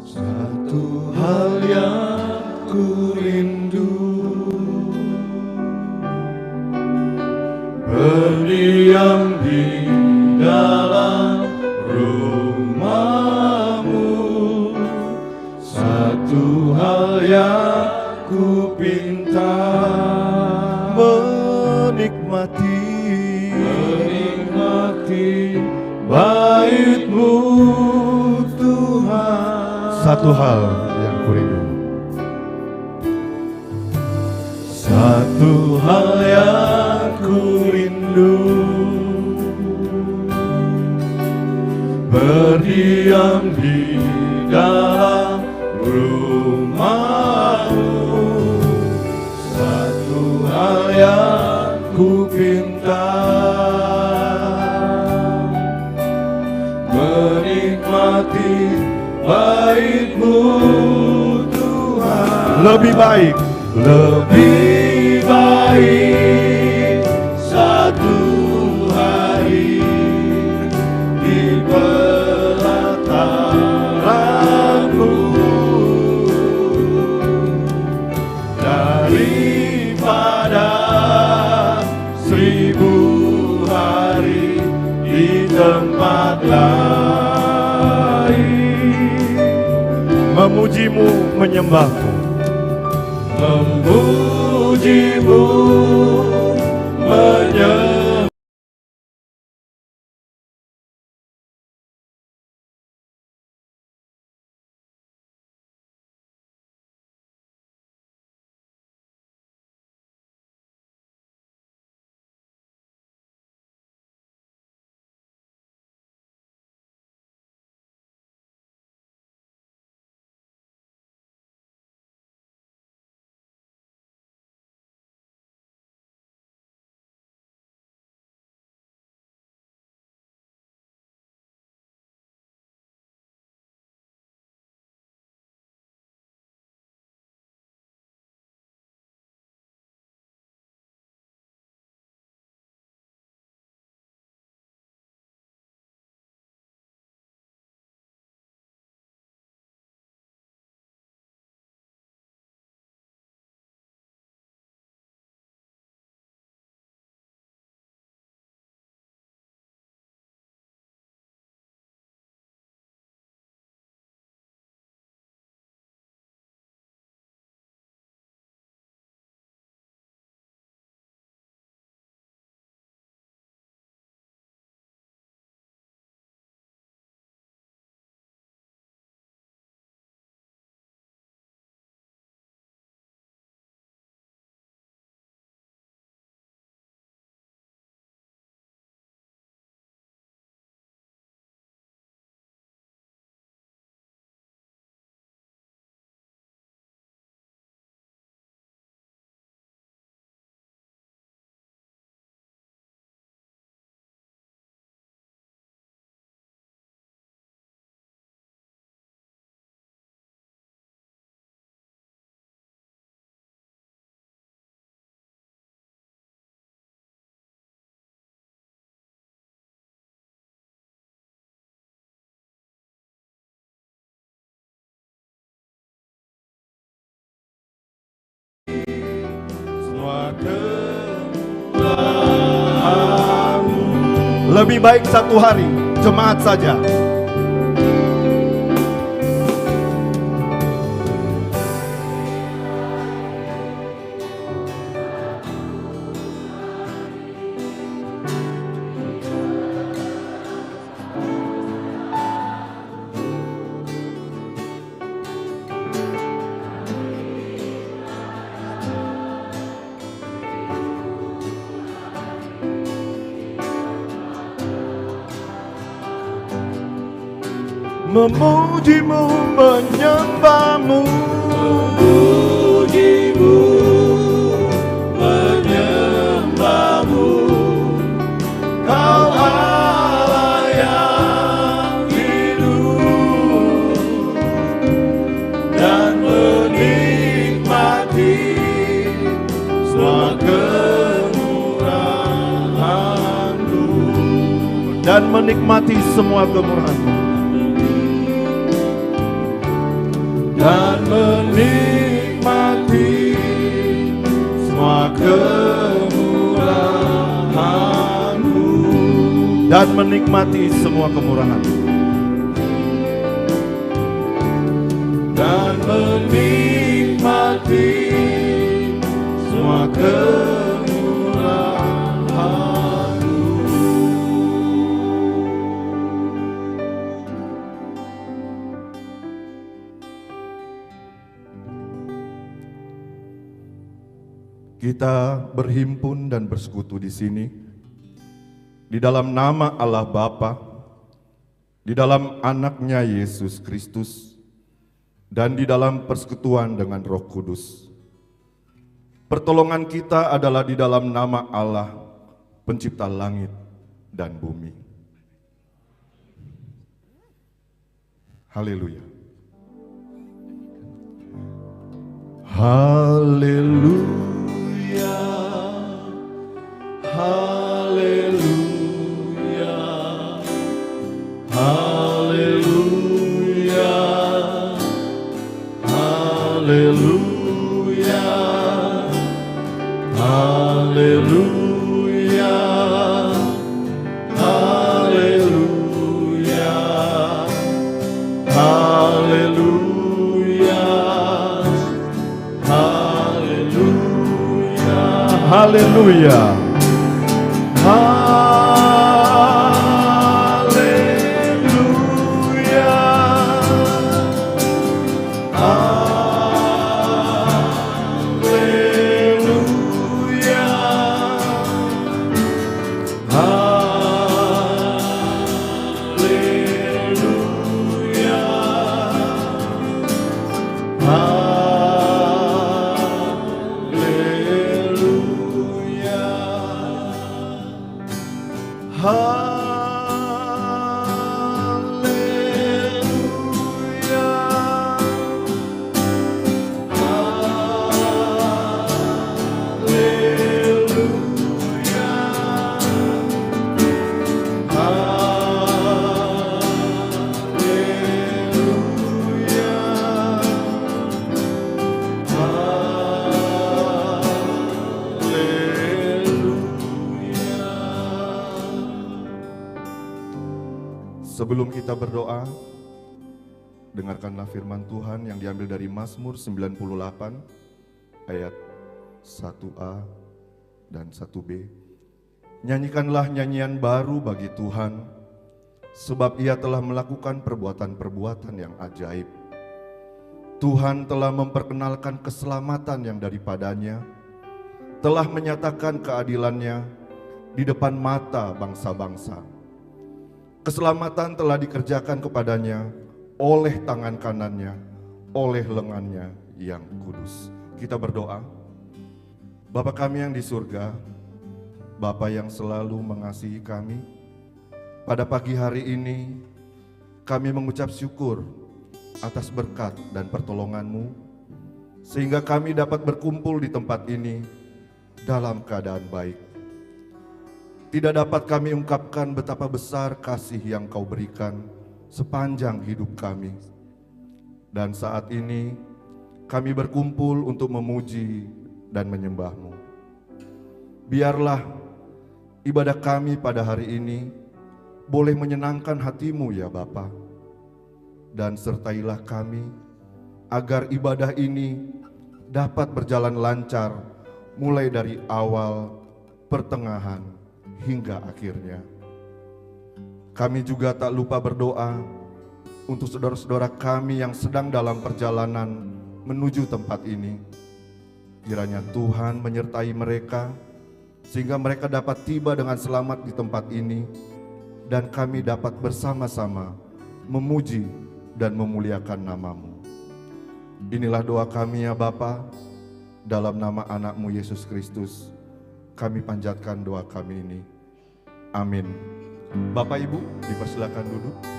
Satu hal yang ku rindu, berdiam di dalam rumahmu. Satu hal yang ku pinta, menikmati bait-Mu Tuhan. Satu hal yang kurindu, satu hal yang ku rindu, berdiam di dalam rumah-Mu. Satu hal yang ku pinta, menikmati bait-Mu Tuhan. lebih baik satu hari di pelataran-Mu daripada 1000 hari di tempat lain. memuji-Mu, menyembah-Mu, memuji-Mu, menyembah. semua kemurahan-Mu. Lebih baik satu hari jemaat saja. Memuji-Mu, menyembah-Mu, Memuji-Mu, menyembah-Mu, Kau Allah yang hidup, dan menikmati semua kemurahan-Mu. dan menikmati semua kemurahan-Mu. Dan menikmati semua kemurahan-Mu. Dan menikmati semua kemurahan-Mu. Dan menikmati semua kemurahan-Mu. Kita berhimpun dan bersekutu di sini, di dalam nama Allah Bapa, di dalam anaknya Yesus Kristus, dan di dalam persekutuan dengan Roh Kudus. Pertolongan kita adalah di dalam nama Allah, pencipta langit dan bumi. Haleluya. Haleluya. Haleluya, haleluya, haleluya, haleluya, haleluya, haleluya, haleluya, Haleluya. Sebelum kita berdoa, dengarkanlah firman Tuhan yang diambil dari Mazmur 98 ayat 1a dan 1b. Nyanyikanlah nyanyian baru bagi Tuhan, sebab Ia telah melakukan perbuatan-perbuatan yang ajaib. Tuhan telah memperkenalkan keselamatan yang daripadanya, telah menyatakan keadilannya di depan mata bangsa-bangsa. Keselamatan telah dikerjakan kepadanya oleh tangan kanannya, oleh lengannya yang kudus. Kita berdoa. Bapa kami yang di surga, Bapa yang selalu mengasihi kami, pada pagi hari ini kami mengucap syukur atas berkat dan pertolongan-Mu, sehingga kami dapat berkumpul di tempat ini dalam keadaan baik. Tidak dapat kami ungkapkan betapa besar kasih yang Kau berikan sepanjang hidup kami. Dan saat ini kami berkumpul untuk memuji dan menyembah-Mu. Biarlah ibadah kami pada hari ini boleh menyenangkan hati-Mu ya Bapa. Dan sertailah kami agar ibadah ini dapat berjalan lancar mulai dari awal, pertengahan, hingga akhirnya. Kami juga tak lupa berdoa untuk saudara-saudara kami yang sedang dalam perjalanan menuju tempat ini. Kiranya Tuhan menyertai mereka sehingga mereka dapat tiba dengan selamat di tempat ini dan kami dapat bersama-sama memuji dan memuliakan nama-Mu. Inilah doa kami ya Bapa, dalam nama anak-Mu Yesus Kristus, kami panjatkan doa kami ini. Amin. Bapak Ibu, dipersilakan duduk.